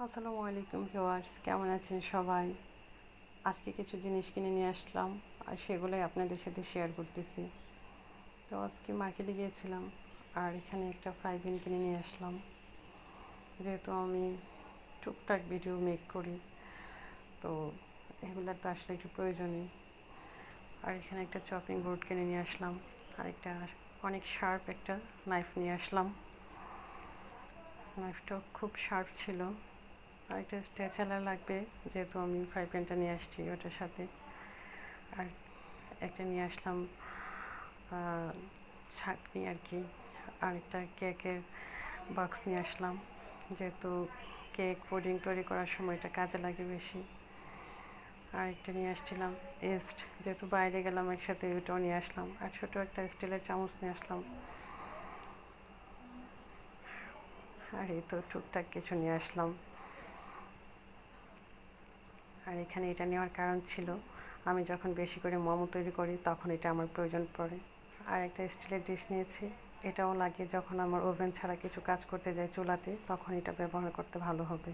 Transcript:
আসসালামু আলাইকুম ভিউয়ার্স, কেমন আছেন সবাই? আজকে কিছু জিনিস কিনে নিয়ে আসলাম আর সেগুলোই আপনাদের সাথে শেয়ার করতেছি। তো আজকে মার্কেটে গিয়েছিলাম আর এখানে একটা ফ্রাই প্যান কিনে নিয়ে আসলাম। যেহেতু আমি টুকটাক ভিডিও মেক করি, তো এগুলোর তো আসলে একটু প্রয়োজনই। আর এখানে একটা চপিং বোর্ড কিনে নিয়ে আসলাম আর একটা অনেক শার্প একটা নাইফ নিয়ে আসলাম। নাইফটা খুব শার্প ছিল। আর একটা স্ট্রেচার লাগবে, যেহেতু আমি ফ্রাই প্যানটা নিয়ে আসছি ওটার সাথে। আর একটা নিয়ে আসলাম ছাঁকনি আর কি। আর একটা কেকের বক্স নিয়ে আসলাম, যেহেতু কেক পুডিং তৈরি করার সময় এটা কাজে লাগে বেশি। আর একটা নিয়ে আসছিলাম ইস্ট, যেহেতু বাইরে গেলাম একসাথে ওটাও নিয়ে আসলাম। আর ছোটো একটা স্টিলের চামচ নিয়ে আসলাম। আর এই তো টুকটাক কিছু নিয়ে আসলাম। আর এখানে এটা নেওয়ার কারণ ছিল, আমি যখন বেশি করে মোমো তৈরি করি তখন এটা আমার প্রয়োজন পড়ে। আর একটা স্টিলের ডিশ নিয়েছি, এটাও লাগে যখন আমার ওভেন ছাড়া কিছু কাজ করতে যাই চুলাতে, তখন এটা ব্যবহার করতে ভালো হবে।